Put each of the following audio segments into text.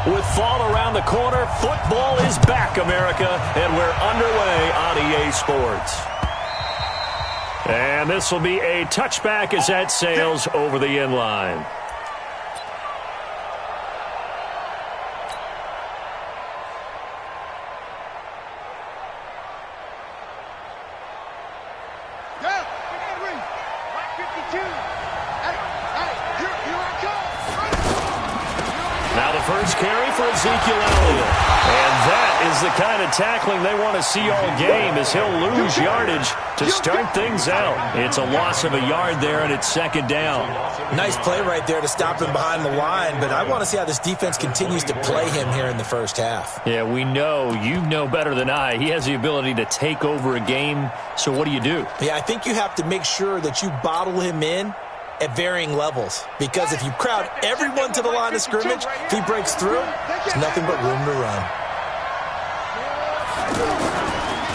With fall around the corner, football is back, America, and we're underway on EA Sports. And this will be a touchback as that sails over the end line. Now the first carry for Ezekiel Elliott. And that is the kind of tackling they want to see all game, as he'll lose yardage to start things out. It's a loss of a yard there, and it's second down. Nice play right there to stop him behind the line, but I want to see how this defense continues to play him here in the first half. Yeah, we know. You know better than I. He has the ability to take over a game, so what do you do? Yeah, I think you have to make sure that you bottle him in at varying levels, because if you crowd everyone to the line of scrimmage, if he breaks through, there's nothing but room to run.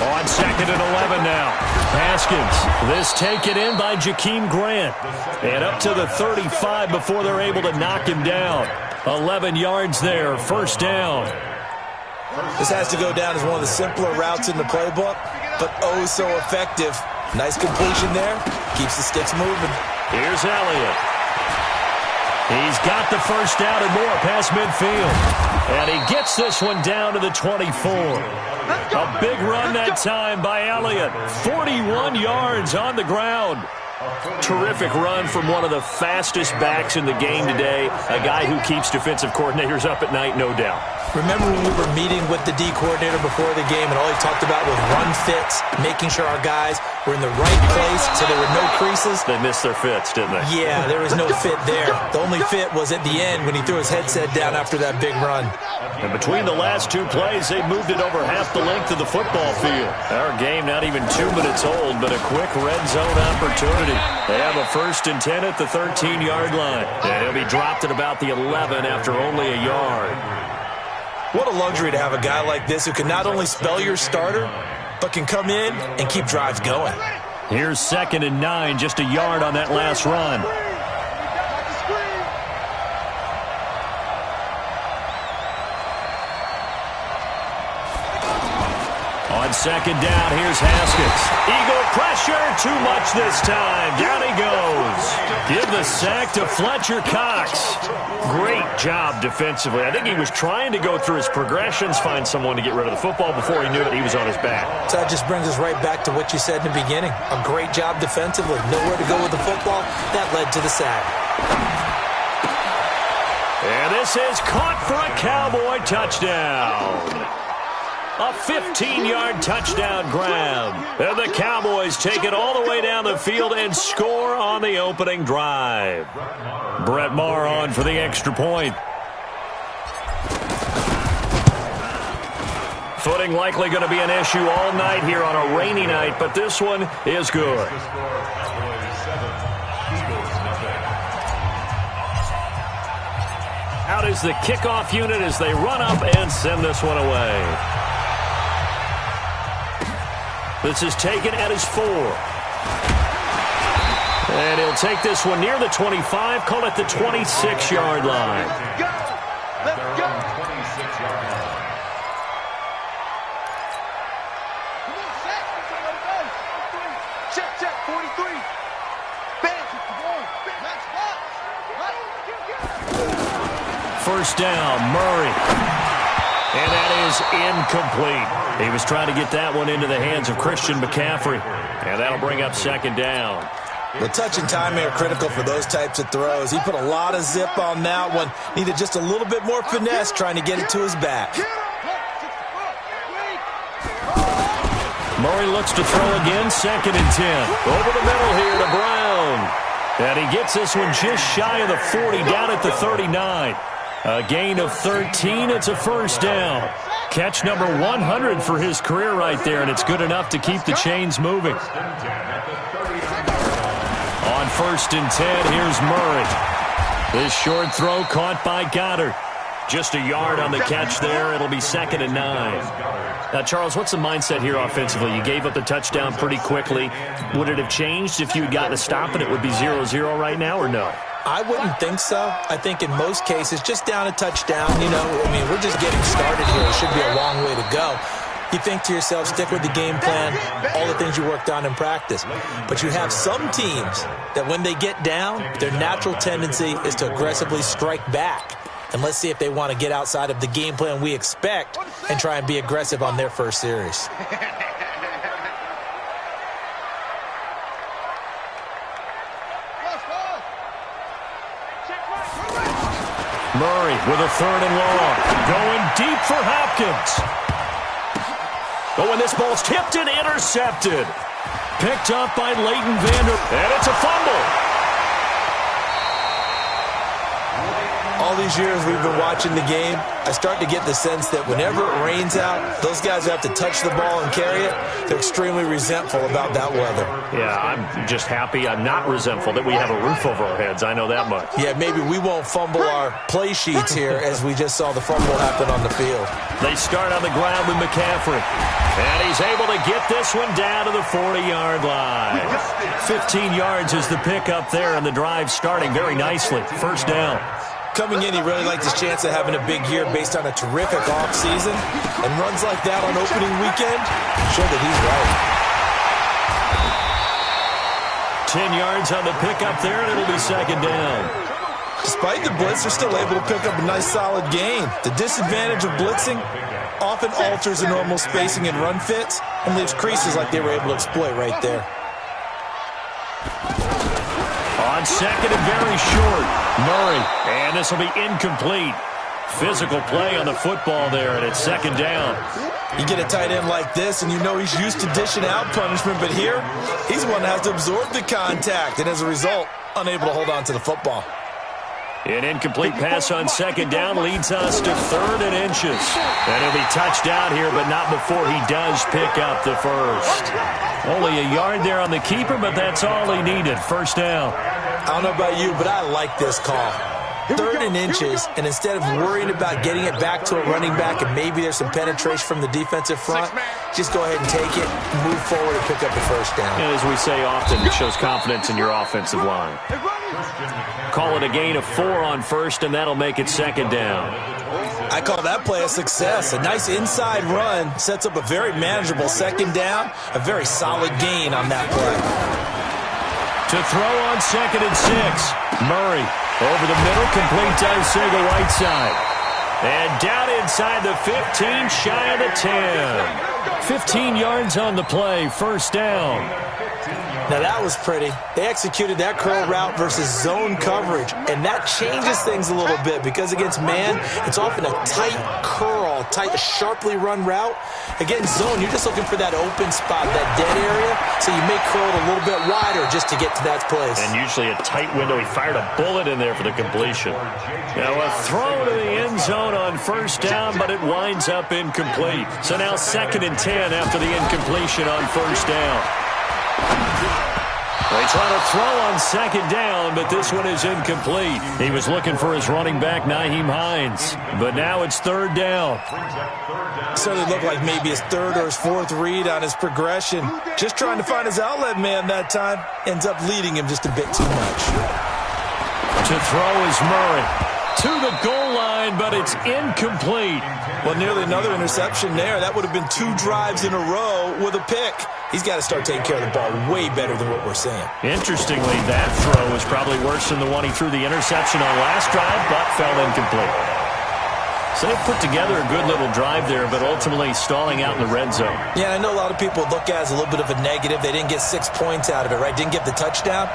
On 2nd and 11 now. Haskins. This taken in by Jakeem Grant. And up to the 35 before they're able to knock him down. 11 yards there, first down. This has to go down as one of the simpler routes in the playbook, but oh so effective. Nice completion there. Keeps the sticks moving. Here's Elliott. He's got the first down and more past midfield. And he gets this one down to the 24. A big run that time by Elliott. 41 yards on the ground. Terrific run from one of the fastest backs in the game today. A guy who keeps defensive coordinators up at night, no doubt. Remember when we were meeting with the D coordinator before the game, and all he talked about was run fits, making sure our guys were in the right place so there were no creases. They missed their fits, didn't they? Yeah, there was no fit there. The only fit was at the end when he threw his headset down after that big run. And between the last two plays, they moved it over half the length of the football field. Our game not even 2 minutes old, but a quick red zone opportunity. They have a 1st and 10 at the 13-yard line. And he'll be dropped at about the 11 after only a yard. What a luxury to have a guy like this who can not only spell your starter, but can come in and keep drives going. Here's 2nd and 9, just a yard on that last run. On 2nd down, here's Haskins. Eagle pressure, too much this time. Down he goes. Give the sack to Fletcher Cox. Great job defensively. I think he was trying to go through his progressions, find someone to get rid of the football before he knew it. He was on his back. So that just brings us right back to what you said in the beginning. A great job defensively. Nowhere to go with the football. That led to the sack. And this is caught for a Cowboy touchdown. A 15-yard touchdown grab. And the Cowboys take it all the way down the field and score on the opening drive. Brett Maher on for the extra point. Footing likely going to be an issue all night here on a rainy night, but this one is good. Out is the kickoff unit as they run up and send this one away. This is taken at his 4. And he'll take this one near the 25, call it the 26-yard line. Let's go. 26-yard line. Come on, set. Check, 43. Bang, come on. Let's go. First down, Murray. And that is incomplete. He was trying to get that one into the hands of Christian McCaffrey. And that'll bring up 2nd down. The touch and timing are critical for those types of throws. He put a lot of zip on that one. Needed just a little bit more finesse trying to get it to his back. Murray looks to throw again, 2nd and 10. Over the middle here to Brown. And he gets this one just shy of the 40, down at the 39. A gain of 13. It's a first down. Catch number 100 for his career right there, and it's good enough to keep the chains moving. On 1st and 10, here's Murray. This short throw caught by Goddard. Just a yard on the catch there. It'll be 2nd and 9. Now, Charles, what's the mindset here offensively? You gave up the touchdown pretty quickly. Would it have changed if you had gotten a stop and it would be 0-0 right now, or no? I wouldn't think so. I think in most cases, just down a touchdown, you know, I mean, we're just getting started here. It should be a long way to go. You think to yourself, stick with the game plan, all the things you worked on in practice. But you have some teams that when they get down, their natural tendency is to aggressively strike back. And let's see if they want to get outside of the game plan we expect and try and be aggressive on their first series. Murray with a 3rd and long. Going deep for Hopkins. Oh, and this ball's tipped and intercepted. Picked up by Leighton Vander. And it's a fumble. All these years we've been watching the game, I start to get the sense that whenever it rains out, those guys who have to touch the ball and carry it, they're extremely resentful about that weather. Yeah, I'm just happy. I'm not resentful that we have a roof over our heads. I know that much. Yeah, maybe we won't fumble our play sheets here as we just saw the fumble happen on the field. They start on the ground with McCaffrey. And he's able to get this one down to the 40-yard line. 15 yards is the pickup there, and the drive starting very nicely. First down. Coming in, he really liked his chance of having a big year based on a terrific offseason. And runs like that on opening weekend show that he's right. 10 yards on the pickup there, and it'll be second down. Despite the blitz, they're still able to pick up a nice solid gain. The disadvantage of blitzing often alters the normal spacing and run fits and leaves creases like they were able to exploit right there. On second and very short, Murray. And this will be incomplete. Physical play on the football there, and it's second down. You get a tight end like this, and you know he's used to dishing out punishment, but here, he's one that has to absorb the contact, and as a result, unable to hold on to the football. An incomplete pass on second down leads us to 3rd and inches. And he'll be touched out here, but not before he does pick up the first. Only a yard there on the keeper, but that's all he needed. First down. I don't know about you, but I like this call. 3rd and inches, and instead of worrying about getting it back to a running back and maybe there's some penetration from the defensive front, just go ahead and take it, move forward, and pick up the first down. And as we say often, it shows confidence in your offensive line. Call it a gain of 4 on first, and that'll make it second down. I call that play a success. A nice inside run sets up a very manageable second down, a very solid gain on that play. To throw on second and 6. Murray over the middle, complete to Arcega-Whiteside. And down inside the 15, shy of the 10. 15 yards on the play, first down. Now that was pretty. They executed that curl route versus zone coverage, and that changes things a little bit because against man, it's often a tight curl, tight, sharply run route. Against zone, you're just looking for that open spot, that dead area, so you may curl it a little bit wider just to get to that place. And usually a tight window. He fired a bullet in there for the completion. Now a throw to the end zone on first down, but it winds up incomplete. So now second and 10 after the incompletion on first down. They try to throw on second down, but this one is incomplete. He was looking for his running back, Nyheim Hines. But now it's third down. Certainly looked like maybe his 3rd or his 4th read on his progression. Just trying to find his outlet man that time. Ends up leading him just a bit too much. To throw is Murray. To the goal line, but it's incomplete. Well, nearly another interception there. That would have been 2 drives in a row with a pick. He's got to start taking care of the ball way better than what we're seeing. Interestingly, that throw was probably worse than the one he threw the interception on last drive, but fell incomplete. So they put together a good little drive there, but ultimately stalling out in the red zone. Yeah, I know a lot of people look at it as a little bit of a negative. They didn't get 6 points out of it, right? Didn't get the touchdown.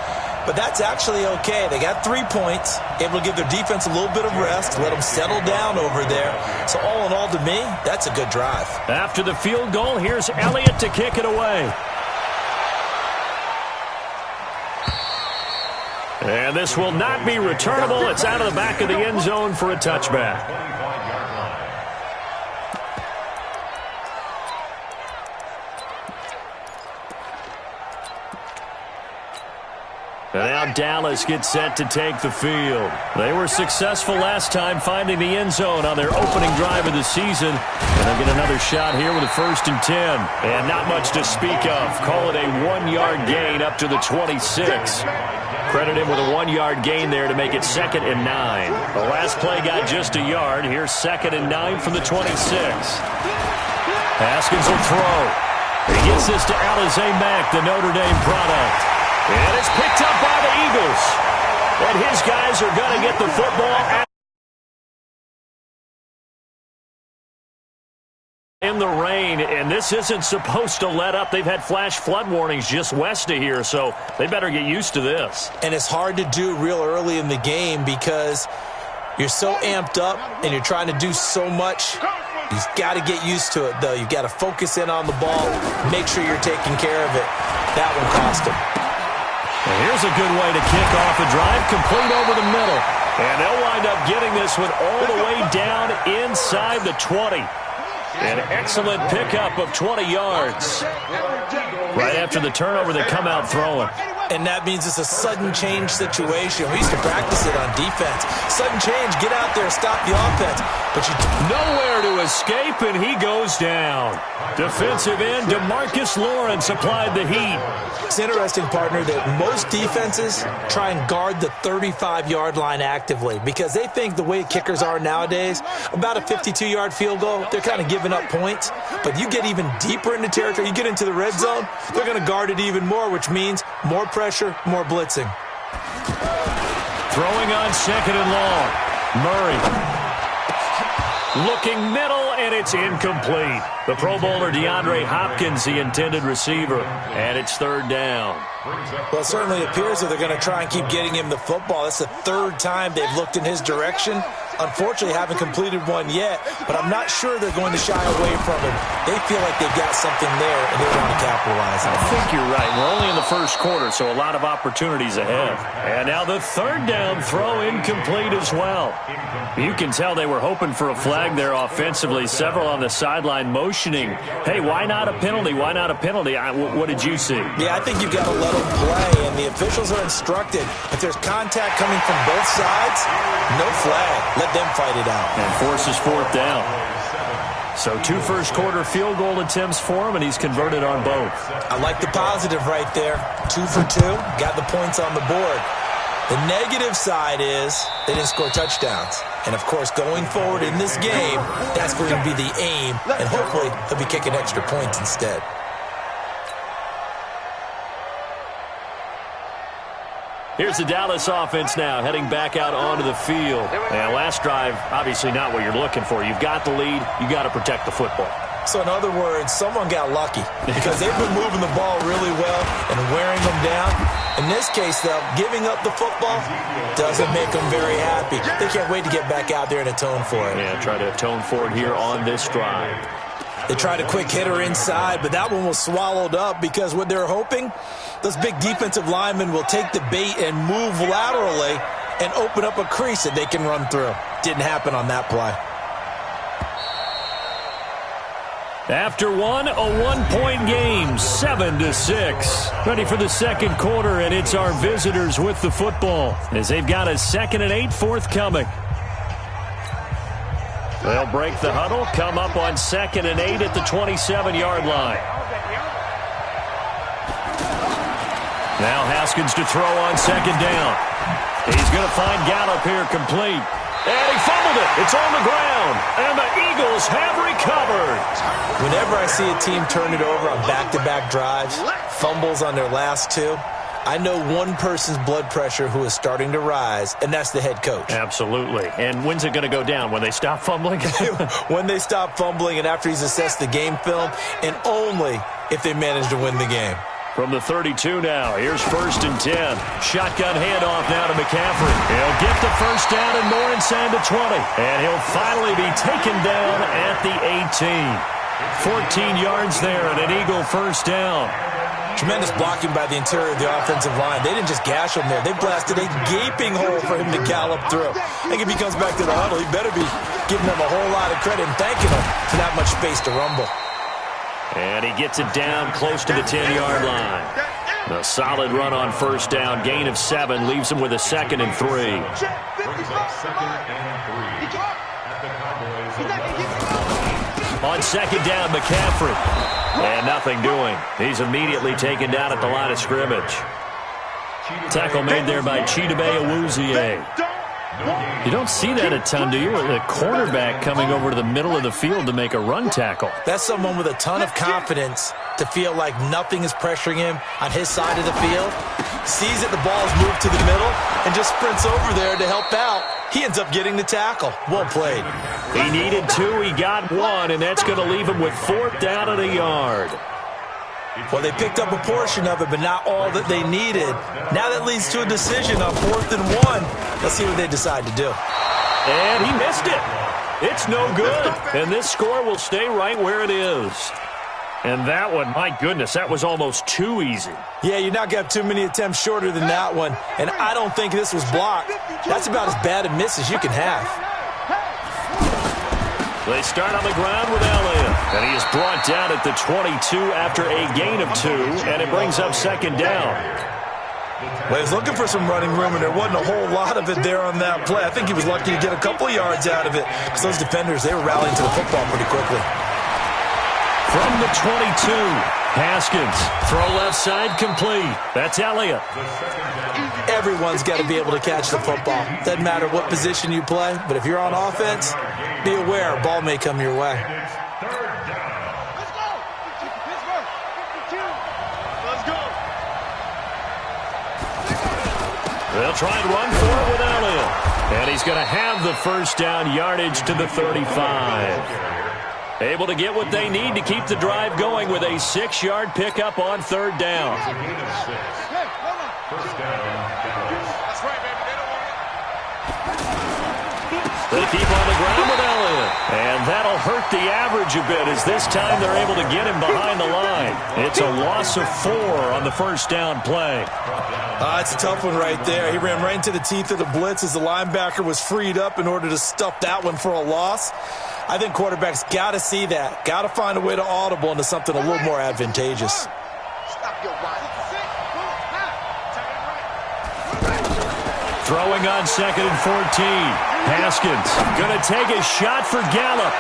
But that's actually okay. They got 3 points, able to give their defense a little bit of rest, let them settle down over there. So all in all, to me, that's a good drive. After the field goal, here's Elliott to kick it away. And this will not be returnable. It's out of the back of the end zone for a touchback. And now Dallas gets set to take the field. They were successful last time finding the end zone on their opening drive of the season. And they'll get another shot here with a 1st and 10. And not much to speak of. Call it a 1-yard gain up to the 26. Credit him with a 1-yard gain there to make it 2nd and 9. The last play got just a yard. Here's 2nd and 9 from the 26. Haskins will throw. He gets this to Alize Mack, the Notre Dame product. And it's picked up by the Eagles. And his guys are going to get the football in the rain, and this isn't supposed to let up. They've had flash flood warnings just west of here, so they better get used to this. And it's hard to do real early in the game because you're so amped up and you're trying to do so much. You've got to get used to it, though. You've got to focus in on the ball, make sure you're taking care of it. That one cost him. And here's a good way to kick off a drive, complete over the middle. And they'll wind up getting this one all the way down inside the 20. An excellent pickup of 20 yards. Right after the turnover, they come out throwing. And that means it's a sudden change situation. We used to practice it on defense. Sudden change, get out there, stop the offense. But nowhere to escape, and he goes down. Defensive end DeMarcus Lawrence applied the heat. It's interesting, partner, that most defenses try and guard the 35-yard line actively because they think the way kickers are nowadays, about a 52-yard field goal, they're kind of giving up points. But you get even deeper into territory, you get into the red zone, they're going to guard it even more, which means more pressure, more blitzing. Throwing on 2nd and long. Murray. Looking middle, and it's incomplete. The Pro Bowler DeAndre Hopkins, the intended receiver, and it's 3rd down. Well, it certainly appears that they're going to try and keep getting him the football. That's the 3rd time they've looked in his direction. Unfortunately, haven't completed one yet, but I'm not sure they're going to shy away from him. They feel like they've got something there, and they want to capitalize on it. I think you're right. We're only in the 1st quarter, so a lot of opportunities ahead. And now the 3rd down throw incomplete as well. You can tell they were hoping for a flag there offensively. Several on the sideline motioning, hey, why not a penalty? Why not a penalty? What did you see? Yeah, I think you've got to let them play, and the officials are instructed. If there's contact coming from both sides, no flag. Let them fight it out. And forces 4th down. So 2 first-quarter field goal attempts for him, and he's converted on both. I like the positive right there. 2 for 2, got the points on the board. The negative side is they didn't score touchdowns. And, of course, going forward in this game, that's going to be the aim, and hopefully he'll be kicking extra points instead. Here's the Dallas offense now, heading back out onto the field. And last drive, obviously not what you're looking for. You've got the lead. You got to protect the football. So, in other words, someone got lucky because they've been moving the ball really well and wearing them down. In this case, though, giving up the football doesn't make them very happy. They can't wait to get back out there and atone for it. Yeah, try to atone for it here on this drive. They tried a quick hitter inside, but that one was swallowed up because what they're hoping, those big defensive linemen will take the bait and move laterally and open up a crease that they can run through. Didn't happen on that play. After one, a 1-point game, 7-6. Ready for the 2nd quarter, and it's our visitors with the football as they've got a 2nd and 8 forthcoming. They'll break the huddle, come up on 2nd and 8 at the 27-yard line. Now Haskins to throw on 2nd down. He's going to find Gallup here complete. And he fumbled it. It's on the ground. And the Eagles have recovered. Whenever I see a team turn it over on back-to-back drives, fumbles on their last 2, I know one person's blood pressure who is starting to rise, and that's the head coach. Absolutely. And when's it going to go down? When they stop fumbling? When they stop fumbling and after he's assessed the game film, and only if they manage to win the game. From the 32 now, here's 1st and 10. Shotgun handoff now to McCaffrey. He'll get the 1st down and more inside the 20. And he'll finally be taken down at the 18. 14 yards there and an Eagle 1st down. Tremendous blocking by the interior of the offensive line. They didn't just gash him there. They blasted a gaping hole for him to gallop through. I think if he comes back to the huddle, he better be giving them a whole lot of credit and thanking them for that much space to rumble. And he gets it down close to the 10-yard line. A solid run on 1st down. Gain of 7 leaves him with a 2nd and 3. On 2nd down, McCaffrey. And nothing doing. He's immediately taken down at the line of scrimmage. Tackle made there by Chidobe Awuzie. You don't see that a ton, do you? A cornerback coming over to the middle of the field to make a run tackle. That's someone with a ton of confidence to feel like nothing is pressuring him on his side of the field. Sees that the ball's moved to the middle and just sprints over there to help out. He ends up getting the tackle. Well played. He needed 2, he got 1, and that's going to leave him with 4th down and a yard. Well, they picked up a portion of it, but not all that they needed. Now that leads to a decision on 4th and 1. Let's see what they decide to do. And he missed it. It's no good. And this score will stay right where it is. And that one, my goodness, that was almost too easy. Yeah, you're not going to have too many attempts shorter than that one. And I don't think this was blocked. That's about as bad a miss as you can have. They start on the ground with Elliott. And he is brought down at the 22 after a gain of 2. And it brings up 2nd down. Well, he was looking for some running room, and there wasn't a whole lot of it there on that play. I think he was lucky to get a couple yards out of it because those defenders, they were rallying to the football pretty quickly. From the 22, Haskins. Throw left side complete. That's Elliott. Everyone's got to be able to catch the football. Doesn't matter what position you play, but if you're on offense, be aware a ball may come your way. They'll try and run for it with Elliott. And he's going to have the 1st down, yardage to the 35. Able to get what they need to keep the drive going with a 6-yard pickup on 3rd down. They keep on the ground with Elliott. And that'll hurt the average a bit as this time they're able to get him behind the line. It's a loss of 4 on the 1st down play. It's a tough one right there. He ran right into the teeth of the blitz as the linebacker was freed up in order to stuff that one for a loss. I think quarterbacks got to see that. Got to find a way to audible into something a little more advantageous. Throwing on 2nd and 14. Haskins going to take a shot for Gallup.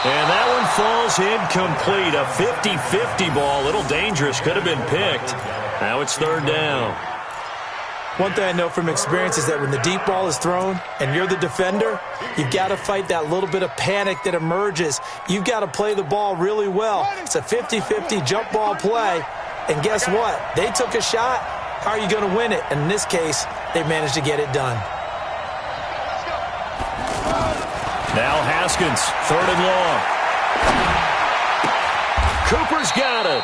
And that one falls incomplete. A 50-50 ball. A little dangerous. Could have been picked. Now it's 3rd down. One thing I know from experience is that when the deep ball is thrown and you're the defender, you've got to fight that little bit of panic that emerges. You've got to play the ball really well. It's a 50-50 jump ball play. And guess what? They took a shot. How are you going to win it? And in this case, they managed to get it done. Now Haskins, 3rd and long. Cooper's got it.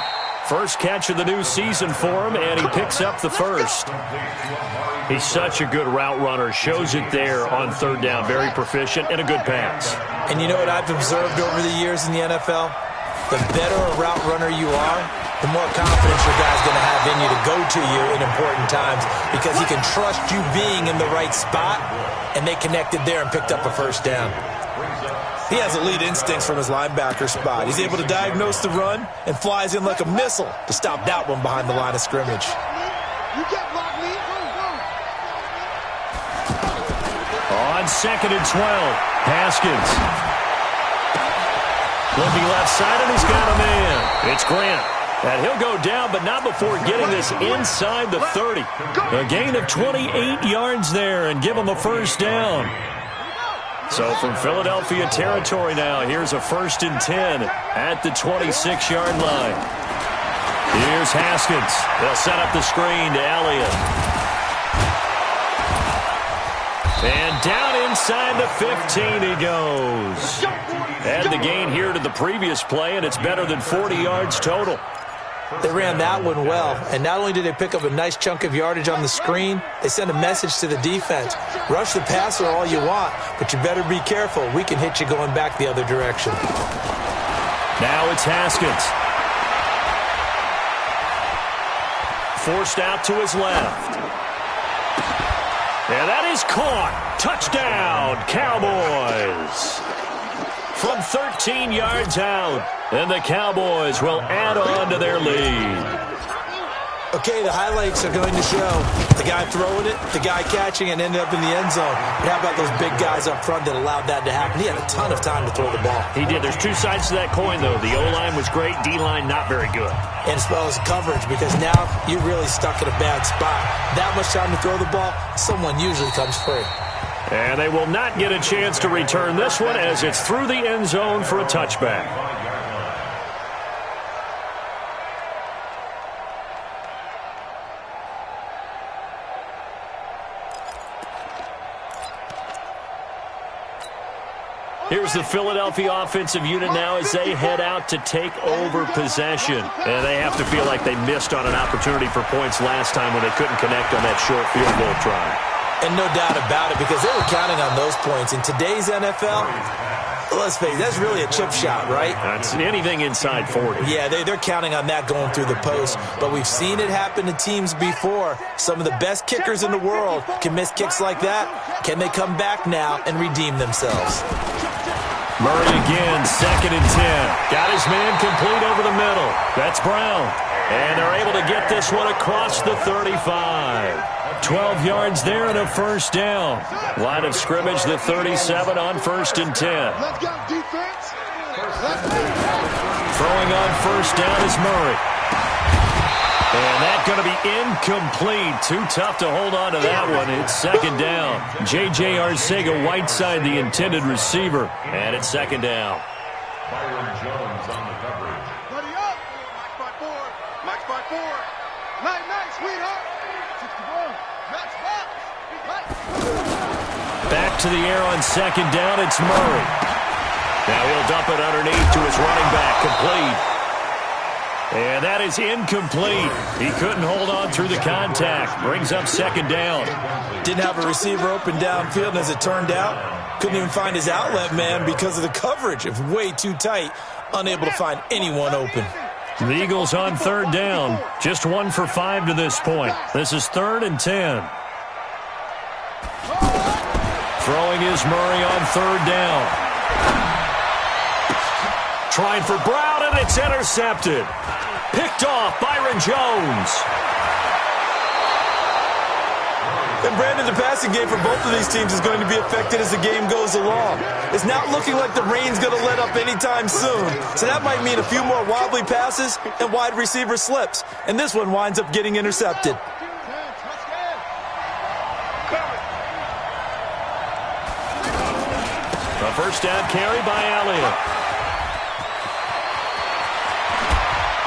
First catch of the new season for him, and he picks up the 1st. He's such a good route runner. Shows it there on 3rd down. Very proficient and a good pass. And you know what I've observed over the years in the NFL? The better a route runner you are, the more confidence your guy's going to have in you to go to you in important times because he can trust you being in the right spot, and they connected there and picked up a 1st down. He has elite instincts from his linebacker spot. He's able to diagnose the run and flies in like a missile to stop that one behind the line of scrimmage. On 2nd and 12, Haskins. Looking left side, and he's got a man. It's Grant. And he'll go down, but not before getting this inside the 30. A gain of 28 yards there and give him a 1st down. So from Philadelphia territory now, here's a 1st and 10 at the 26-yard line. Here's Haskins. They'll set up the screen to Elliott. And down inside the 15 he goes. Add the gain here to the previous play, and it's better than 40 yards total. They ran that one well, and not only did they pick up a nice chunk of yardage on the screen, they sent a message to the defense. Rush the passer all you want, but you better be careful. We can hit you going back the other direction. Now it's Haskins. Forced out to his left. And that is caught. Touchdown, Cowboys. From 13 yards out, and the Cowboys will add on to their lead. Okay, the highlights are going to show the guy throwing it, the guy catching it, and ended up in the end zone. But how about those big guys up front that allowed that to happen? He had a ton of time to throw the ball. He did. There's two sides to that coin, though. The O-line was great, D-line not very good. And as well as coverage, because now you're really stuck in a bad spot. That much time to throw the ball, someone usually comes free. And they will not get a chance to return this one as it's through the end zone for a touchback. Here's the Philadelphia offensive unit now as they head out to take over possession. And they have to feel like they missed on an opportunity for points last time when they couldn't connect on that short field goal try. And no doubt about it, because they were counting on those points. In today's NFL, let's face it, that's really a chip shot, right? That's anything inside 40. Yeah, they're counting on that going through the post. But we've seen it happen to teams before. Some of the best kickers in the world can miss kicks like that. Can they come back now and redeem themselves? Murray again, 2nd and 10. Got his man complete over the middle. That's Brown. And they're able to get this one across the 35. 12 yards there and a first down. Line of scrimmage, the 37 on 1st and 10. Let's go, defense. Throwing on first down is Murray. And that's going to be incomplete. Too tough to hold on to that one. It's 2nd down. J.J. Arcega-Whiteside, the intended receiver. And it's 2nd down. Byron Jones on the coverage. Buddy up. Max by 4. Night, sweetheart. 61. Max box. Back to the air on 2nd down. It's Murray. Now he'll dump it underneath to his running back. Complete. And that is incomplete. He couldn't hold on through the contact. Brings up 2nd down. Didn't have a receiver open downfield, and as it turned out, couldn't even find his outlet man because of the coverage. It was way too tight. Unable to find anyone open. The Eagles on 3rd down. Just 1 for 5 to this point. This is 3rd and 10. Throwing is Murray on 3rd down. Trying for Brown, and it's intercepted. Picked off Byron Jones. And Brandon, the passing game for both of these teams is going to be affected as the game goes along. It's not looking like the rain's going to let up anytime soon. So that might mean a few more wobbly passes and wide receiver slips. And this one winds up getting intercepted. A first down carry by Elliott.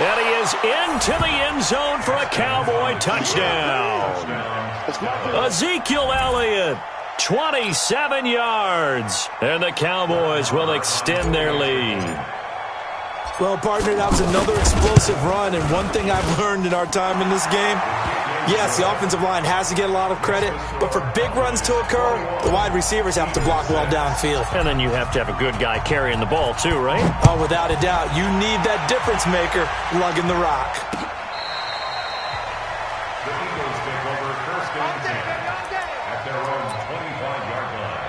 And he is into the end zone for a Cowboy touchdown. Ezekiel Elliott, 27 yards. And the Cowboys will extend their lead. Well, partner, that was another explosive run. And one thing I've learned in our time in this game, yes, the offensive line has to get a lot of credit, but for big runs to occur, the wide receivers have to block well downfield. And then you have to have a good guy carrying the ball too, right? Oh, without a doubt. You need that difference maker lugging the rock. The Eagles take over 1st and 10 at their own 25-yard line.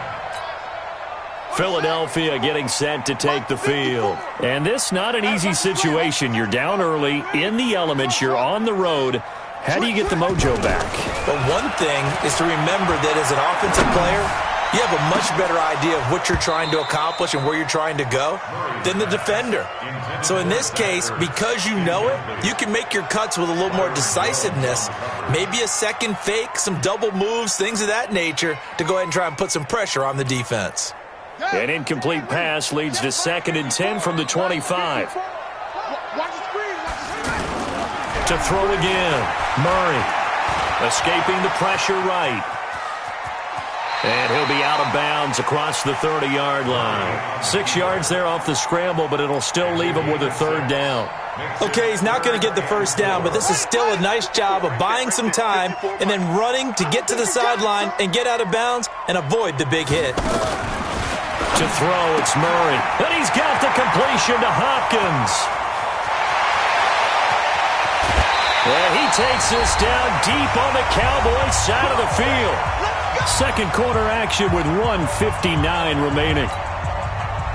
Philadelphia getting set to take the field. And this not an easy situation. You're down early, in the elements, you're on the road. How do you get the mojo back? But one thing is to remember that as an offensive player, you have a much better idea of what you're trying to accomplish and where you're trying to go than the defender. So in this case, because you know it, you can make your cuts with a little more decisiveness, maybe a second fake, some double moves, things of that nature, to go ahead and try and put some pressure on the defense. An incomplete pass leads to 2nd and 10 from the 25. To throw again. Murray escaping the pressure right. And he'll be out of bounds across the 30-yard line. 6 yards there off the scramble, but it'll still leave him with a 3rd down. Okay, he's not going to get the first down, but this is still a nice job of buying some time and then running to get to the sideline and get out of bounds and avoid the big hit. To throw, it's Murray. And he's got the completion to Hopkins. And he takes this down deep on the Cowboys side of the field. Second quarter action with 1:59 remaining.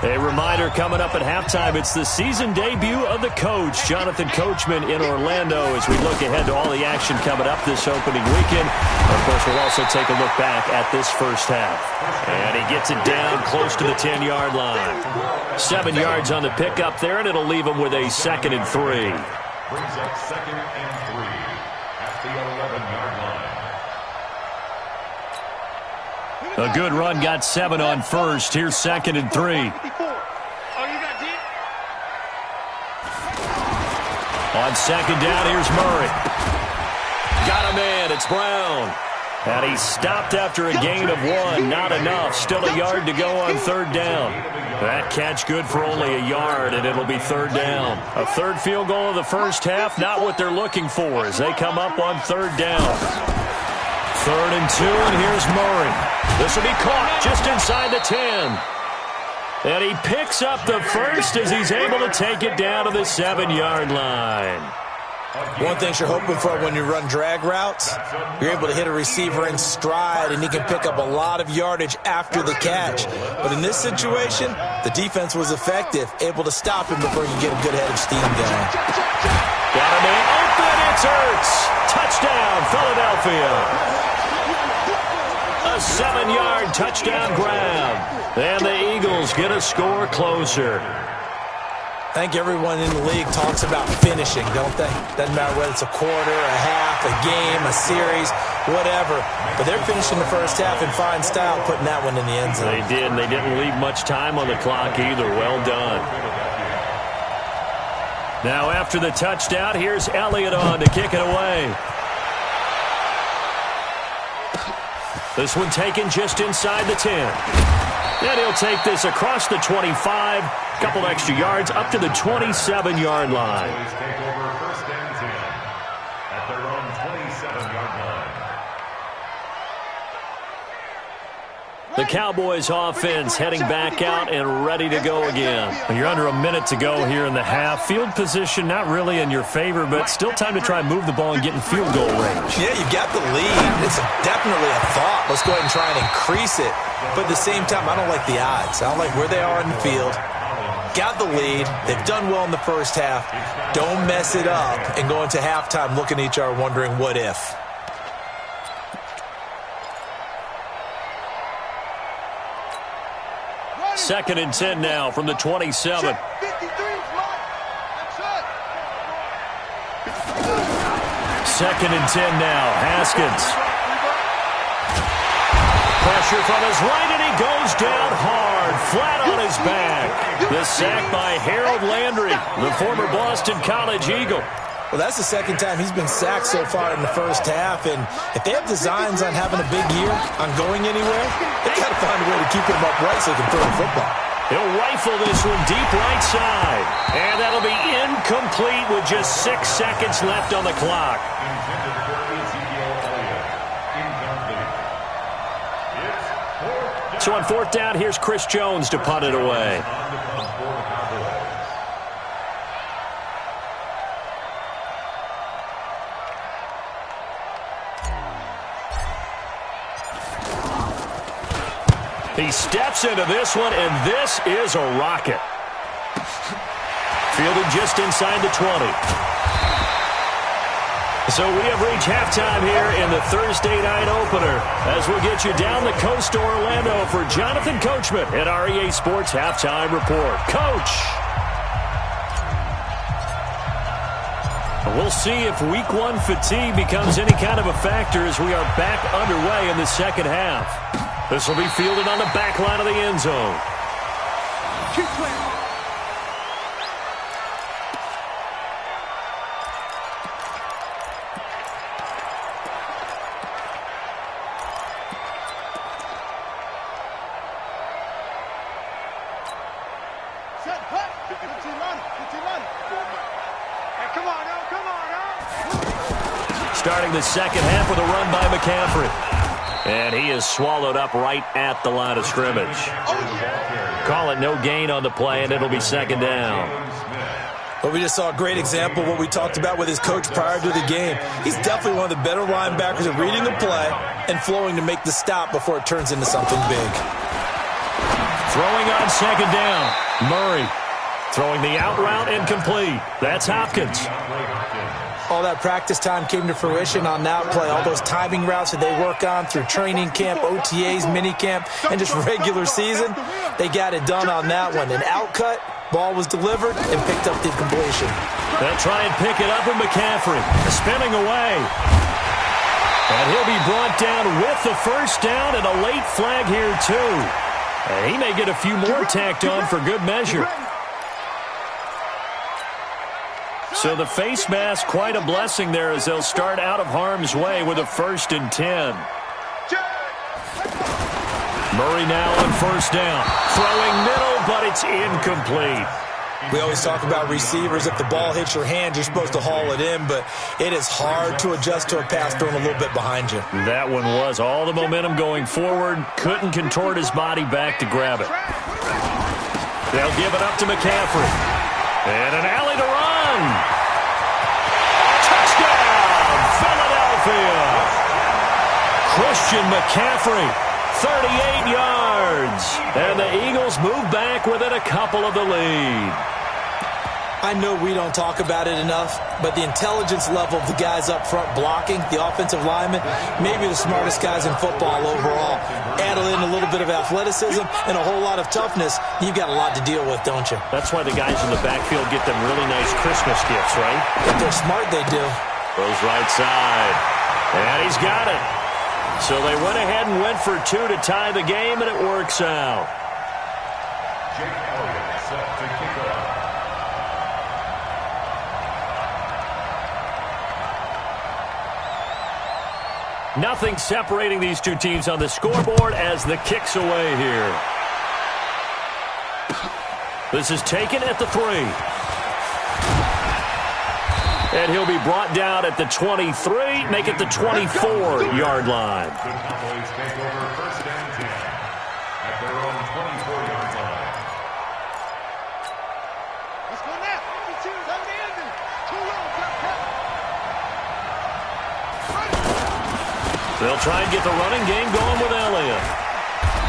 A reminder coming up at halftime, it's the season debut of the coach, Jonathan Coachman in Orlando, as we look ahead to all the action coming up this opening weekend. Of course, we'll also take a look back at this first half. And he gets it down close to the 10-yard line. 7 yards on the pickup there, and it'll leave him with a 2nd and 3. Brings up 2nd and 3 at the 11-yard line. A good run, got 7 on first. Here's 2nd and 3. On 2nd down, here's Murray. Got him in. It's Brown. And he stopped after a gain of 1. Not enough. Still a yard to go on 3rd down. That catch good for only a yard, and it'll be 3rd down. A 3rd field goal of the first half, not what they're looking for as they come up on 3rd down. 3rd and 2, and here's Murray. This will be caught just inside the 10. And he picks up the first as he's able to take it down to the 7-yard line. One thing you're hoping for when you run drag routes, you're able to hit a receiver in stride, and he can pick up a lot of yardage after the catch. But in this situation, the defense was effective, able to stop him before he could get a good head of steam going. Got him in open. It's Ertz. Touchdown, Philadelphia. A 7-yard touchdown grab. And the Eagles get a score closer. I think everyone in the league talks about finishing, don't they? Doesn't matter whether it's a quarter, a half, a game, a series, whatever. But they're finishing the first half in fine style, putting that one in the end zone. They did, and they didn't leave much time on the clock either. Well done. Now after the touchdown, here's Elliott on to kick it away. This one taken just inside the 10. And he'll take this across the 25, couple extra yards, up to the 27-yard line. Take over 1st and 10 at their own 27-yard line. The Cowboys offense heading back out and ready to go again. You're under a minute to go here in the half. Field position not really in your favor, but still time to try and move the ball and get in field goal range. Yeah, you've got the lead. It's definitely a thought. Let's go ahead and try and increase it. But at the same time, I don't like the odds. I don't like where they are in the field. Got the lead. They've done well in the first half. Don't mess it up and go into halftime looking at each other wondering what if. Second and 10 now from the 27. Second and 10 now. Haskins. Pressure from his right, and he goes down hard, flat on his back. The sack by Harold Landry, the former Boston College Eagle. Well, that's the second time he's been sacked so far in the first half, and if they have designs on having a big year, on going anywhere, they've got to find a way to keep him upright so they can throw the football. He'll rifle this one deep right side, and that'll be incomplete with just 6 seconds left on the clock. So on 4th down, here's Chris Jones to punt it away. He steps into this one, and this is a rocket. Fielded just inside the 20. So we have reached halftime here in the Thursday night opener as we'll get you down the coast to Orlando for Jonathan Coachman at our EA Sports Halftime Report. Coach! We'll see if Week 1 fatigue becomes any kind of a factor as we are back underway in the second half. This will be fielded on the back line of the end zone. Keep playing. Starting the second half with a run by McCaffrey. And he is swallowed up right at the line of scrimmage. Call it no gain on the play, and it'll be second down. Well, we just saw a great example of what we talked about with his coach prior to the game. He's definitely one of the better linebackers at reading the play and flowing to make the stop before it turns into something big. Throwing on second down. Murray throwing the out route incomplete. That's Hopkins. All that practice time came to fruition on that play. All those timing routes that they work on through training camp, OTAs, minicamp, and just regular season, they got it done on that one. An out cut, ball was delivered, and picked up the completion. They'll try and pick it up with McCaffrey. Spinning away. And he'll be brought down with the first down and a late flag here, too. And he may get a few more tacked on for good measure. So the face mask, quite a blessing there as they'll start out of harm's way with a 1st and 10. Murray now on first down. Throwing middle, but it's incomplete. We always talk about receivers. If the ball hits your hand, you're supposed to haul it in, but it is hard to adjust to a pass thrown a little bit behind you. That one was all the momentum going forward. Couldn't contort his body back to grab it. They'll give it up to McCaffrey. And an alley to run. Touchdown, Philadelphia. Christian McCaffrey, 38 yards. And the Eagles move back within a couple of the lead. I know we don't talk about it enough, but the intelligence level of the guys up front blocking, the offensive linemen, maybe the smartest guys in football overall. Add in a little bit of athleticism and a whole lot of toughness, you've got a lot to deal with, don't you? That's why the guys in the backfield get them really nice Christmas gifts, right? If they're smart, they do. Goes right side. And he's got it. So they went ahead and went for 2 to tie the game, and it works out. Jake Elliott set to kick off. Nothing separating these two teams on the scoreboard as the kick's away here. This is taken at the 3. And he'll be brought down at the 23, make it the 24-yard line. The Cowboys take over 1st and 10 at their own 24-yard line. Let's go now. 52 is on the end. 2 rows, They'll try and get the running game going with Elliott.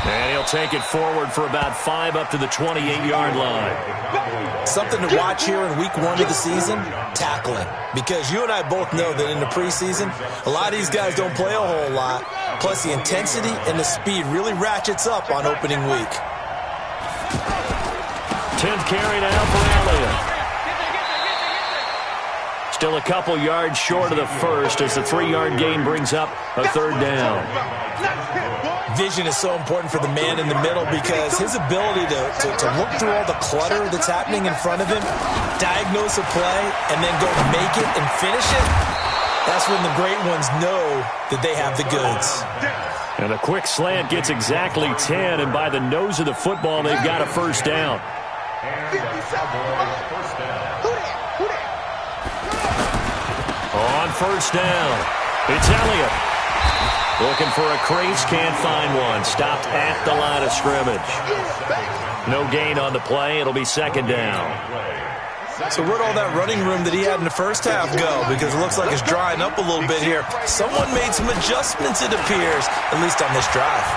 And he'll take it forward for about 5 up to the 28-yard line. Something to watch here in week 1 of the season, tackling. Because you and I both know that in the preseason, a lot of these guys don't play a whole lot. Plus the intensity and the speed really ratchets up on opening week. 10th carry now for Elliott. Still a couple yards short of the first as the 3-yard gain brings up a 3rd down. Vision is so important for the man in the middle because his ability to look through all the clutter that's happening in front of him, diagnose a play, and then go make it and finish it, that's when the great ones know that they have the goods. And a quick slant gets exactly 10, and by the nose of the football, they've got a 1st down. And the Cowboys 1st down. On 1st down, it's Elliott. Looking for a crease, can't find one. Stopped at the line of scrimmage. No gain on the play. It'll be 2nd down. So where'd all that running room that he had in the first half go? Because it looks like it's drying up a little bit here. Someone made some adjustments, it appears, at least on this drive.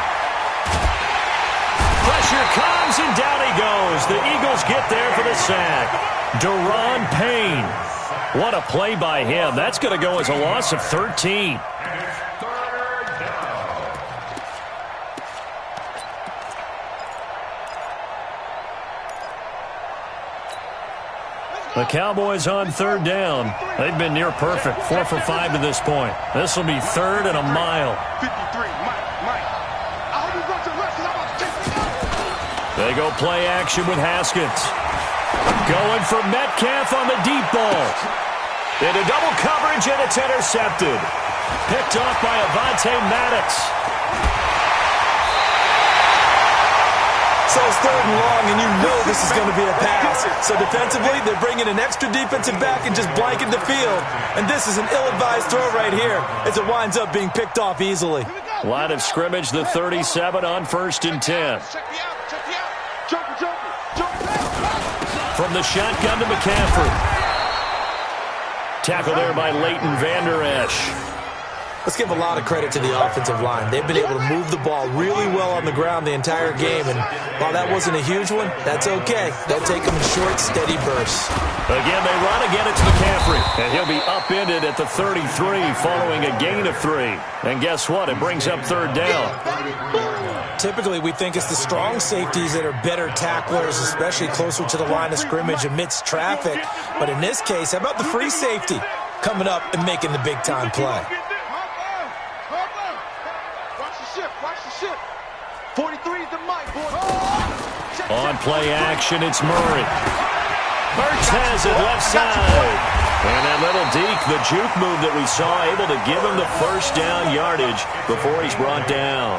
Pressure comes, and down he goes. The Eagles get there for the sack. Deron Payne. What a play by him. That's going to go as a loss of 13. The Cowboys on 3rd down. They've been near perfect. 4 for 5 to this point. This will be 3rd and a mile. 53, Mike. I hope you run to the left because I'm about to take it out. They go play action with Haskins. Going for Metcalf on the deep ball. Into double coverage, and it's intercepted. Picked off by Avonte Maddox. So it's 3rd and long, and you know this is going to be a pass. So defensively, they're bringing an extra defensive back and just blanket the field. And this is an ill-advised throw right here as it winds up being picked off easily. Line of scrimmage, the 37 on 1st and 10. Check me out. Jumper. From the shotgun to McCaffrey. Tackle there by Leighton Vander Esch. Let's give a lot of credit to the offensive line. They've been able to move the ball really well on the ground the entire game, and while that wasn't a huge one, that's okay. They'll take them in short, steady bursts. Again, they run again. It's McCaffrey, and he'll be upended at the 33 following a gain of 3. And guess what? It brings up third down. Typically, we think it's the strong safeties that are better tacklers, especially closer to the line of scrimmage amidst traffic. But in this case, how about the free safety coming up and making the big-time play? Watch the ship. 43 is the mic, boy. On play action, it's Murray. Mertz has it left side. And that little deke, the juke move that we saw, able to give him the first down yardage before he's brought down.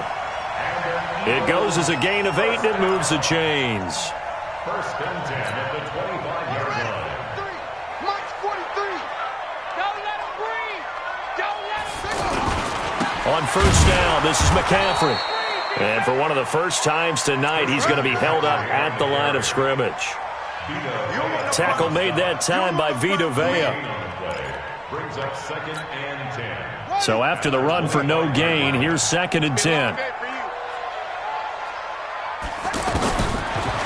It goes as a gain of 8, and it moves the chains. First and 10 at the 25-yard line. Mike's 43. Don't let him breathe. Don't let him. On first down, this is McCaffrey. And for one of the first times tonight, he's going to be held up at the line of scrimmage. Tackle made that time by Vita Vea. Brings up second and 10. So after the run for no gain, here's second and 10.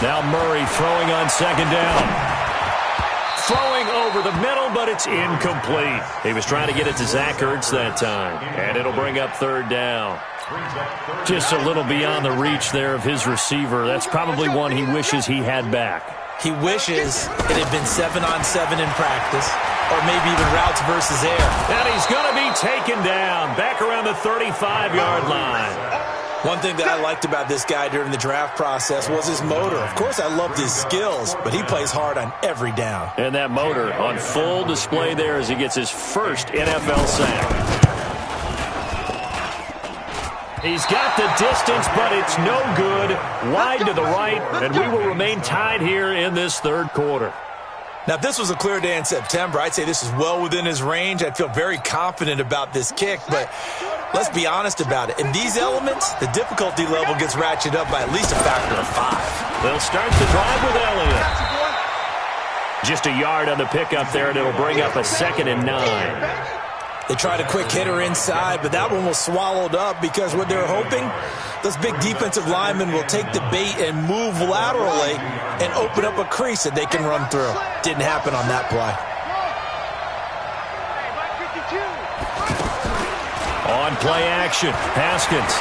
Now Murray throwing on second down. Throwing over the middle, but it's incomplete. He was trying to get it to Zach Ertz that time. And it'll bring up third down. Just a little beyond the reach there of his receiver. That's probably one he wishes he had back. He wishes it had been 7-on-7 in practice, or maybe even routes versus air. And he's going to be taken down back around the 35-yard line. One thing that I liked about this guy during the draft process was his motor. Of course, I loved his skills, but he plays hard on every down. And that motor on full display there as he gets his first NFL sack. He's got the distance, but it's no good. Wide to the right, and we will remain tied here in this third quarter. Now, if this was a clear day in September, I'd say this is well within his range. I'd feel very confident about this kick, but let's be honest about it. In these elements, the difficulty level gets ratcheted up by at least a factor of 5. They'll start the drive with Elliott. Just a yard on the pickup there, and it'll bring up a second and 9. They tried a quick hitter inside, but that one was swallowed up because what they're hoping, those big defensive linemen will take the bait and move laterally and open up a crease that they can run through. Didn't happen on that play. On play action, Haskins.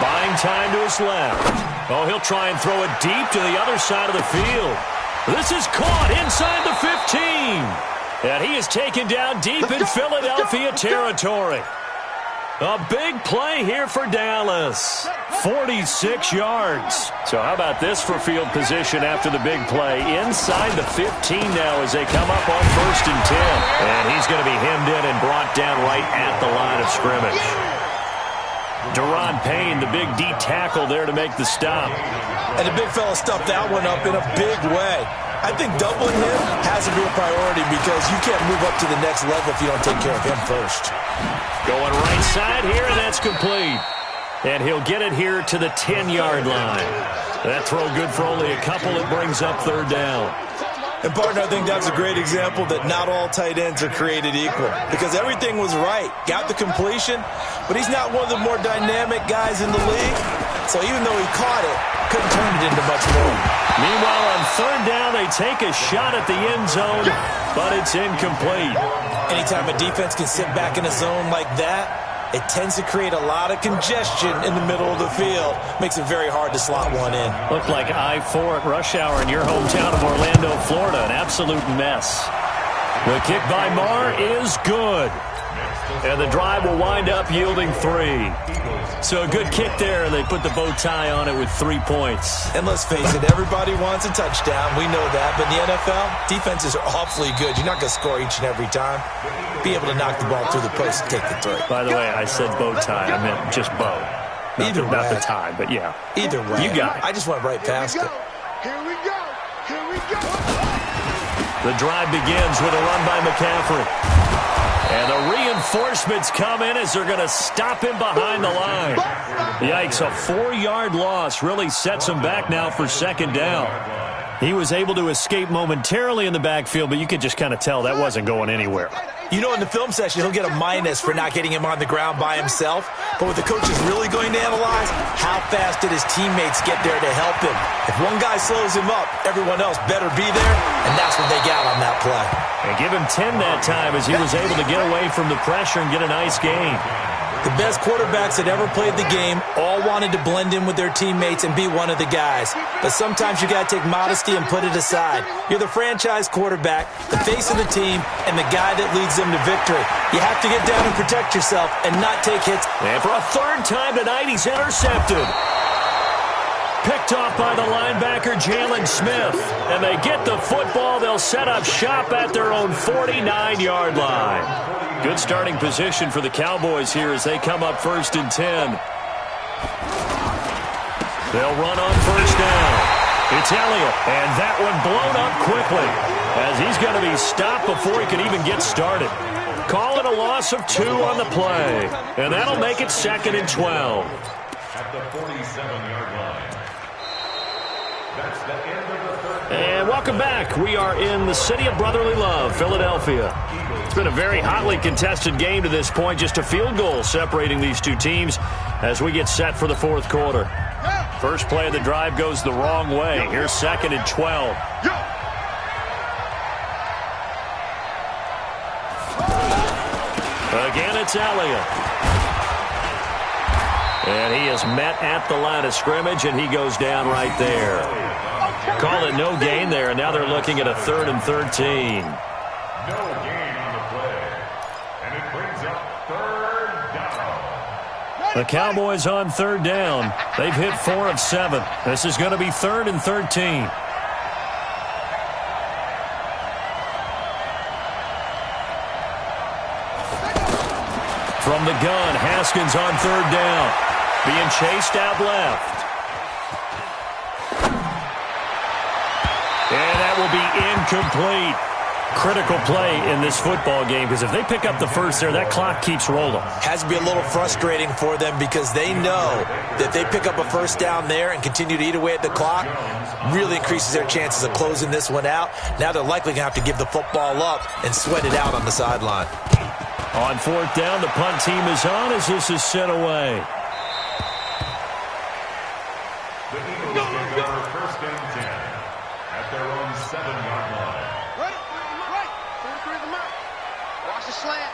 Buying time to his left. Oh, he'll try and throw it deep to the other side of the field. This is caught inside the 15. And he is taken down deep in Philadelphia territory. A big play here for Dallas. 46 yards. So how about this for field position after the big play? Inside the 15 now as they come up on first and 10. And he's going to be hemmed in and brought down right at the line of scrimmage. Deron Payne, the big D tackle there to make the stop. And the big fella stuffed that one up in a big way. I think doubling him has to be a priority because you can't move up to the next level if you don't take care of him first. Going right side here, and that's complete. And he'll get it here to the 10-yard line. That throw good for only a couple. It brings up third down. And, partner, I think that's a great example that not all tight ends are created equal because everything was right. Got the completion, but he's not one of the more dynamic guys in the league. So even though he caught it, couldn't turn it into much more. Meanwhile, on third down, they take a shot at the end zone, but it's incomplete. Anytime a defense can sit back in a zone like that, it tends to create a lot of congestion in the middle of the field. Makes it very hard to slot one in. Looked like I-4 at rush hour in your hometown of Orlando, Florida. An absolute mess. The kick by Marr is good. And the drive will wind up yielding 3. So a good kick there. They put the bow tie on it with 3 points. And let's face it, everybody wants a touchdown. We know that. But in the NFL, defenses are awfully good. You're not going to score each and every time. Be able to knock the ball through the post and take the 3. By the way, I said bow tie. I meant just bow. Not the tie, but yeah. Either way. You got it. I just went right past it. Here we go. Here we go. The drive begins with a run by McCaffrey. And the reinforcements come in as they're going to stop him behind the line. Yikes, a 4-yard loss really sets him back now for second down. He was able to escape momentarily in the backfield, but you could just kind of tell that wasn't going anywhere. You know, in the film session, he'll get a minus for not getting him on the ground by himself. But what the coach is really going to analyze, how fast did his teammates get there to help him? If one guy slows him up, everyone else better be there, and that's what they got on that play. And give him 10 that time as he was able to get away from the pressure and get a nice gain. The best quarterbacks that ever played the game all wanted to blend in with their teammates and be one of the guys. But sometimes you got to take modesty and put it aside. You're the franchise quarterback, the face of the team, and the guy that leads them to victory. You have to get down and protect yourself and not take hits. And for a third time tonight, he's intercepted. Picked off by the linebacker, Jalen Smith. And they get the football. They'll set up shop at their own 49-yard line. Good starting position for the Cowboys here as they come up 1st and 10. They'll run on 1st down. It's Elliott, and that one blown up quickly as he's going to be stopped before he can even get started. Call it a loss of 2 on the play, and that'll make it 2nd and 12. At the 47-yard line. That's the end of the third. And welcome back. We are in the city of brotherly love, Philadelphia. It's been a very hotly contested game to this point. Just a field goal separating these two teams as we get set for the 4th quarter. First play of the drive goes the wrong way. Here's 2nd and 12. Again, it's Elliott. And he is met at the line of scrimmage, and he goes down right there. Call it no gain there, and now they're looking at a 3rd and 13. No gain on the play. And it brings up 3rd down. The Cowboys on 3rd down. They've hit 4 of 7. This is going to be 3rd and 13. From the gun, Haskins on 3rd down. Being chased out left. And that will be incomplete. Critical play in this football game because if they pick up the first there, that clock keeps rolling. Has to be a little frustrating for them because they know that they pick up a 1st down there and continue to eat away at the clock, really increases their chances of closing this one out. Now they're likely going to have to give the football up and sweat it out on the sideline. On 4th down, the punt team is on as this is sent away. The Eagles take over 1st and 10 at their own 7-yard line. Right. 43 the mark. Watch the slant.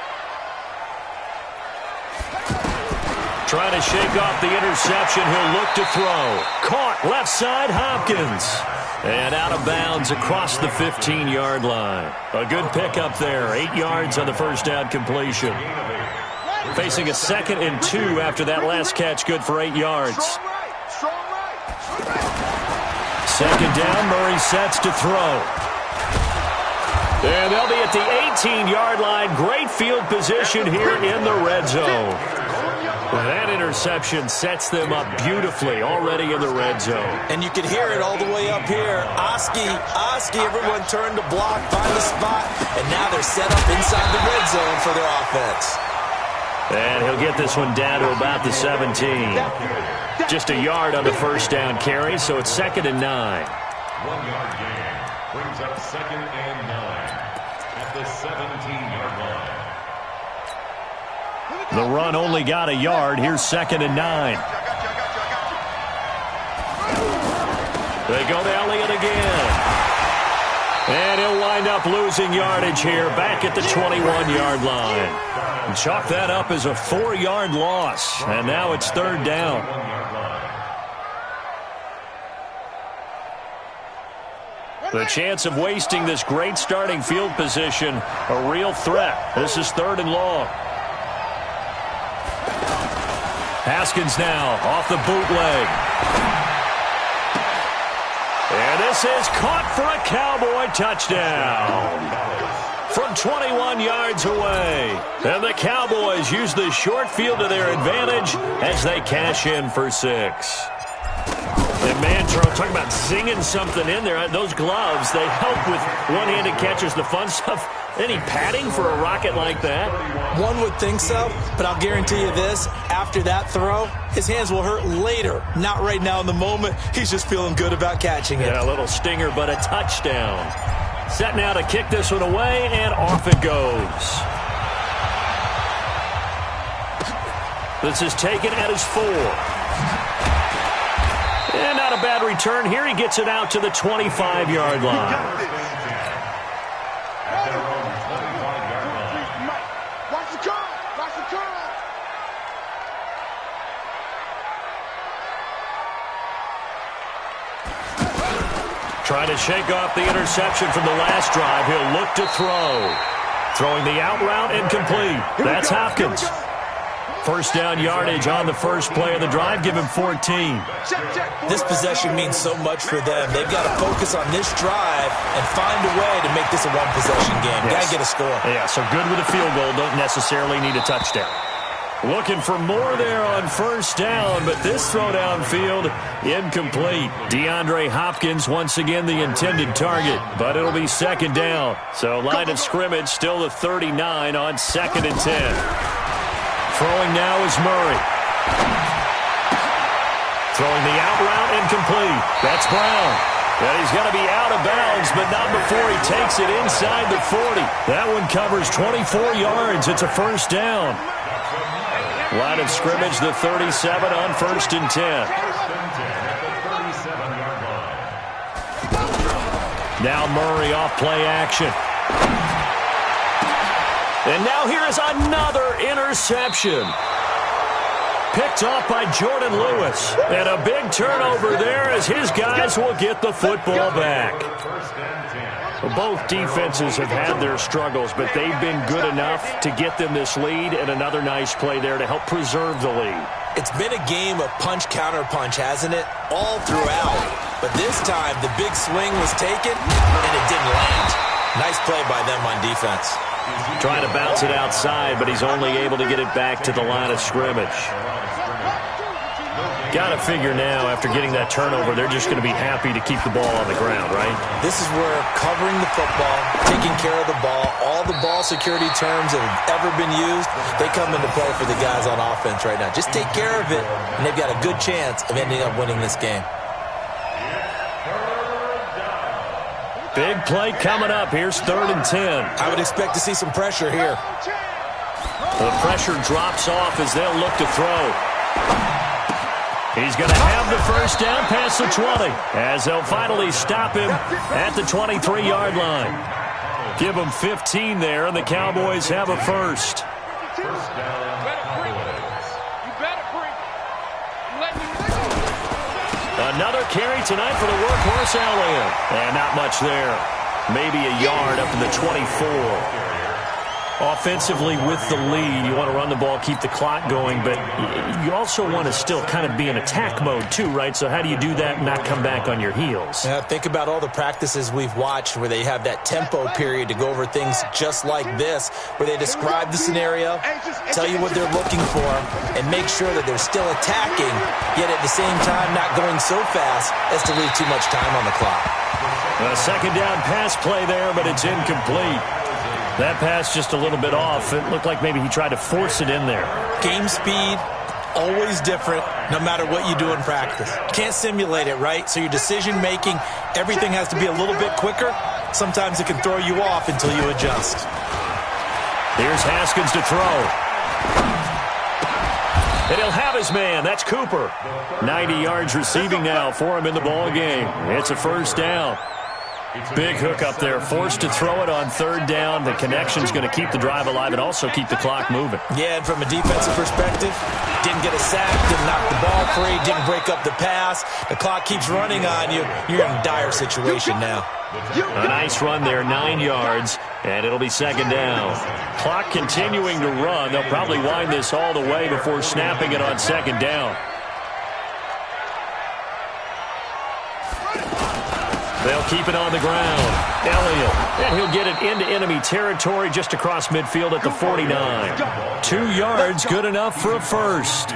Trying to shake off the interception. He'll look to throw. Caught left side, Hopkins. And out of bounds across the 15-yard line. A good pickup there. 8 yards on the first down completion. Facing a 2nd and 2 after that last catch. Good for 8 yards. Strong right. 2nd down, Murray sets to throw. And they'll be at the 18-yard line. Great field position here in the red zone. That interception sets them up beautifully already in the red zone. And you can hear it all the way up here. Oski, everyone turned to block, find the spot, and now they're set up inside the red zone for their offense. And he'll get this one down to about the 17. Just a yard on the first down carry, so it's 2nd and 9. 1-yard gain brings up 2nd and 9 at the 17-yard line. The run only got a yard. Here's 2nd and 9. They go to Elliott again. And he'll wind up losing yardage here back at the 21-yard line. And chalk that up as a 4-yard loss. And now it's 3rd down. The chance of wasting this great starting field position, a real threat. This is 3rd and long. Haskins now off the bootleg. And this is caught for a Cowboy touchdown. From 21 yards away. And the Cowboys use the short field to their advantage as they cash in for 6. And man, Charles, talking about singing something in there. Those gloves, they help with one-handed catches, the fun stuff. Any padding for a rocket like that? One would think so, but I'll guarantee you this. After that throw, his hands will hurt later. Not right now in the moment. He's just feeling good about catching it. Yeah, a little stinger, but a touchdown. Set now to kick this one away, and off it goes. This is taken at his 4. And not a bad return here. He gets it out to the 25-yard line. Watch the curl. Watch the curl. Trying to shake off the interception from the last drive. He'll look to throw. Throwing the out route incomplete. That's Hopkins. First down yardage on the first play of the drive. Give him 14. This possession means so much for them. They've got to focus on this drive and find a way to make this a one-possession game. Yes. Got to get a score. Yeah, so good with a field goal. Don't necessarily need a touchdown. Looking for more there on first down, but this throw downfield, incomplete. DeAndre Hopkins, once again, the intended target, but it'll be second down. So line of scrimmage, still the 39 on 2nd and 10. Throwing now is Murray. Throwing the out route, incomplete. That's Brown. And he's going to be out of bounds, but not before he takes it inside the 40. That one covers 24 yards. It's a first down. Line of scrimmage, the 37 on 1st and 10. Now Murray off play action. And now here is another interception. Picked off by Jordan Lewis. And a big turnover there as his guys will get the football back. Well, both defenses have had their struggles, but they've been good enough to get them this lead, and another nice play there to help preserve the lead. It's been a game of punch-counter-punch, hasn't it? All throughout. But this time, the big swing was taken, and it didn't land. Nice play by them on defense. Trying to bounce it outside, but he's only able to get it back to the line of scrimmage. Got to figure now, after getting that turnover, they're just going to be happy to keep the ball on the ground, right? This is where covering the football, taking care of the ball, all the ball security terms that have ever been used, they come into play for the guys on offense right now. Just take care of it, and they've got a good chance of ending up winning this game. Big play coming up. Here's 3rd and 10. I would expect to see some pressure here. The pressure drops off as they'll look to throw. He's going to have the first down past the 20 as they'll finally stop him at the 23-yard line. Give him 15 there, and the Cowboys have a first. Another carry tonight for the workhorse Elliott. And not much there. Maybe a yard up to the 24. Offensively with the lead, you want to run the ball, keep the clock going, but you also want to still kind of be in attack mode too, right? So how do you do that and not come back on your heels? Yeah, think about all the practices we've watched where they have that tempo period to go over things just like this, where they describe the scenario, tell you what they're looking for, and make sure that they're still attacking, yet at the same time not going so fast as to leave too much time on the clock. A second down pass play there, but it's incomplete. That pass just a little bit off. It looked like maybe he tried to force it in there. Game speed, always different, no matter what you do in practice. Can't simulate it, right? So your decision-making, everything has to be a little bit quicker. Sometimes it can throw you off until you adjust. Here's Haskins to throw. And he'll have his man. That's Cooper. 90 yards receiving now for him in the ball game. It's a first down. Big hook up there, forced to throw it on 3rd down. The connection's going to keep the drive alive and also keep the clock moving. Yeah, and from a defensive perspective, didn't get a sack, didn't knock the ball free, didn't break up the pass. The clock keeps running on you. You're in a dire situation now. A nice run there, 9 yards, and it'll be second down. Clock continuing to run. They'll probably wind this all the way before snapping it on second down. They'll keep it on the ground. Elliott, and he'll get it into enemy territory just across midfield at the 49. 2 yards, good enough for a first.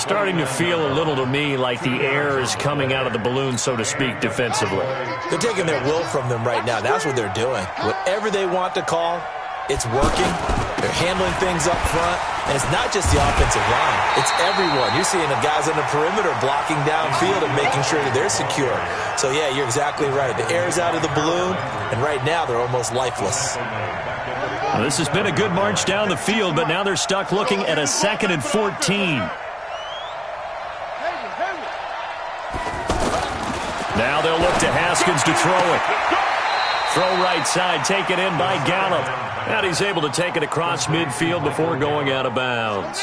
Starting to feel a little to me like the air is coming out of the balloon, so to speak, defensively. They're taking their will from them right now. That's what they're doing. Whatever they want to call, it's working. They're handling things up front. And it's not just the offensive line. It's everyone. You're seeing the guys on the perimeter blocking downfield and making sure that they're secure. So, yeah, you're exactly right. The air's out of the balloon, and right now they're almost lifeless. Well, this has been a good march down the field, but now they're stuck looking at a 2nd and 14. Now they'll look to Haskins to throw it. Throw right side, taken in by Gallup. And he's able to take it across midfield before going out of bounds.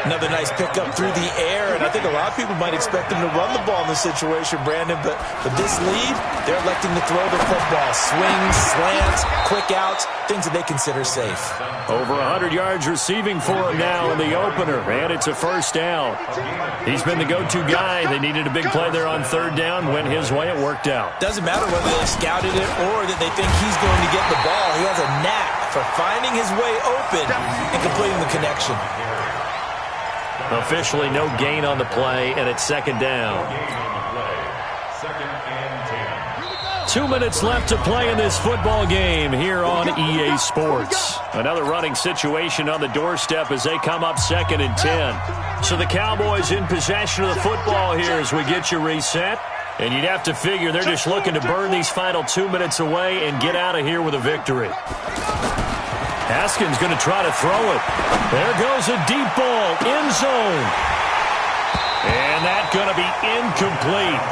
Another nice pickup through the air, and I think a lot of people might expect them to run the ball in this situation, Brandon, but with this lead, they're electing to throw the football. Swings, slants, quick outs, things that they consider safe. Over 100 yards receiving for him now in the opener, and it's a first down. He's been the go-to guy. They needed a big play there on 3rd down. Went his way, it worked out. Doesn't matter whether they scouted it or that they think he's going to get the ball. He has a knack for finding his way open and completing the connection. Officially no gain on the play, and it's 2nd down. 2 minutes left to play in this football game here on EA Sports. Another running situation on the doorstep as they come up 2nd and 10. So the Cowboys in possession of the football here as we get you reset. And you'd have to figure they're just looking to burn these final 2 minutes away and get out of here with a victory. Haskins going to try to throw it. There goes a deep ball, end zone. And that's going to be incomplete.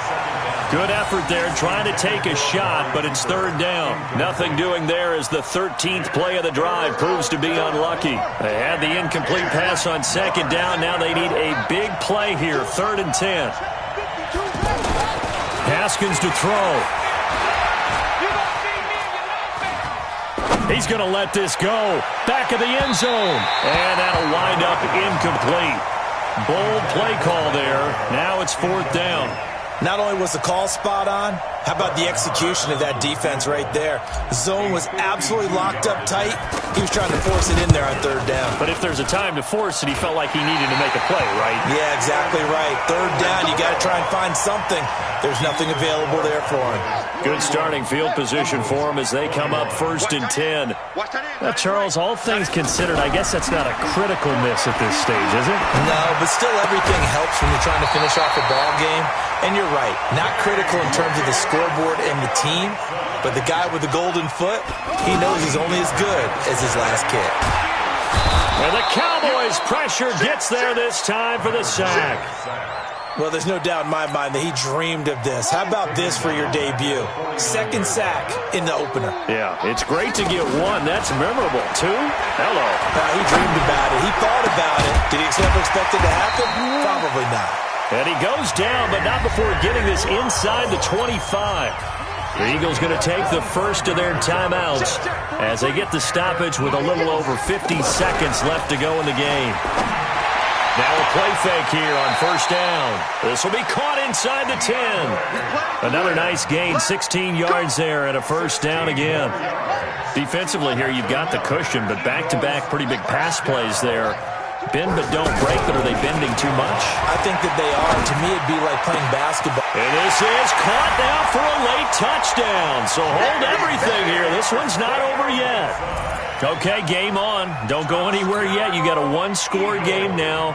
Good effort there trying to take a shot, but it's 3rd down. Nothing doing there as the 13th play of the drive proves to be unlucky. They had the incomplete pass on 2nd down. Now they need a big play here, 3rd and 10. Haskins to throw. He's going to let this go. Back of the end zone. And that'll wind up incomplete. Bold play call there. Now it's 4th down. Not only was the call spot on, how about the execution of that defense right there? The zone was absolutely locked up tight. He was trying to force it in there on 3rd down. But if there's a time to force it, he felt like he needed to make a play, right? Yeah, exactly right. 3rd down, you got to try and find something. There's nothing available there for him. Good starting field position for him as they come up 1st and 10. Now, Charles, all things considered, I guess that's not a critical miss at this stage, is it? No, but still everything helps when you're trying to finish off a ball game. And you're right, not critical in terms of the scoreboard and the team, but the guy with the golden foot, he knows he's only as good as his last kick. And the Cowboys' pressure gets there this time for the sack. Well, there's no doubt in my mind that he dreamed of this. How about this for your debut? 2nd sack in the opener. Yeah, it's great to get 1. That's memorable. 2? Hello. He dreamed about it. He thought about it. Did he ever expect it to happen? Probably not. And he goes down, but not before getting this inside the 25. The Eagles going to take the first of their timeouts as they get the stoppage with a little over 50 seconds left to go in the game. Now a play fake here on 1st down. This will be caught inside the 10. Another nice gain, 16 yards there and a 1st down again. Defensively here, you've got the cushion, but back-to-back pretty big pass plays there. Bend but don't break, but are they bending too much? I think that they are. To me, it'd be like playing basketball. And this is caught now for a late touchdown. So hold everything here. This one's not over yet. Okay, game on. Don't go anywhere yet. You got a 1-score game now.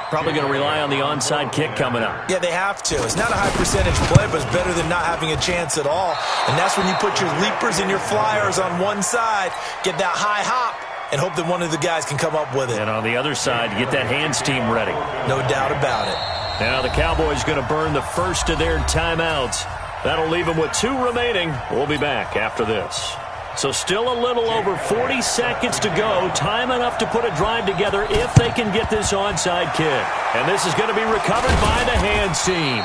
Probably going to rely on the onside kick coming up. Yeah, they have to. It's not a high percentage play, but it's better than not having a chance at all. And that's when you put your leapers and your flyers on one side, get that high hop, and hope that one of the guys can come up with it. And on the other side, get that hands team ready. No doubt about it. Now the Cowboys going to burn the first of their timeouts. That'll leave them with 2 remaining. We'll be back after this. So still a little over 40 seconds to go. Time enough to put a drive together if they can get this onside kick. And this is going to be recovered by the hands team.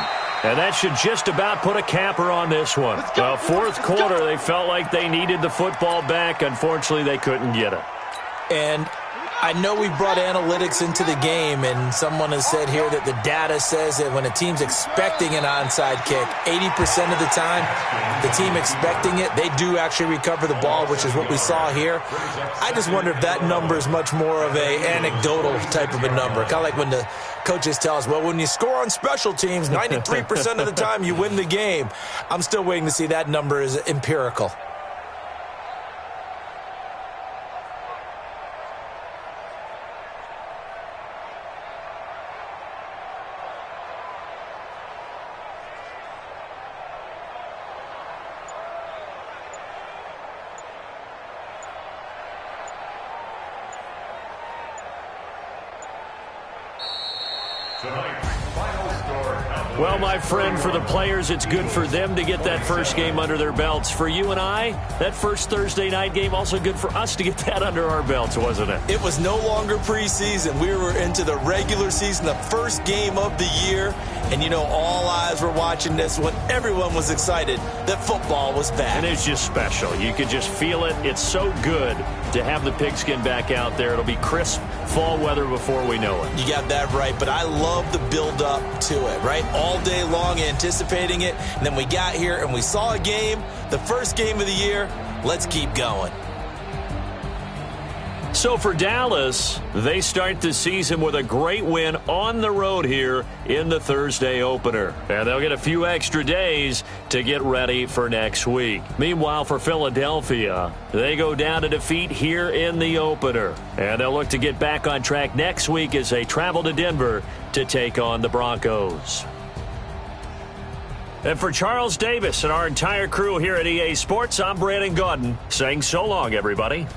And that should just about put a capper on this one. Well, 4th quarter, they felt like they needed the football back. Unfortunately, they couldn't get it. And I know we brought analytics into the game, and someone has said here that the data says that when a team's expecting an onside kick, 80% of the time, the team expecting it, they do actually recover the ball, which is what we saw here. I just wonder if that number is much more of a anecdotal type of a number. Kind of like when the coaches tell us, well, when you score on special teams, 93% of the time you win the game. I'm still waiting to see that number is empirical. Well, my friend, for the players, it's good for them to get that first game under their belts. For you and I, that first Thursday night game, also good for us to get that under our belts, wasn't it? It was no longer preseason. We were into the regular season, the first game of the year. And, you know, all eyes were watching this when everyone was excited that football was back. And it's just special. You could just feel it. It's so good to have the pigskin back out there. It'll be crisp fall weather before we know it. You got that right, but I love the build-up to it, right? All day long anticipating it, and then we got here and we saw a game, the first game of the year. Let's keep going. So for Dallas, they start the season with a great win on the road here in the Thursday opener. And they'll get a few extra days to get ready for next week. Meanwhile, for Philadelphia, they go down to defeat here in the opener. And they'll look to get back on track next week as they travel to Denver to take on the Broncos. And for Charles Davis and our entire crew here at EA Sports, I'm Brandon Gaudin saying so long, everybody.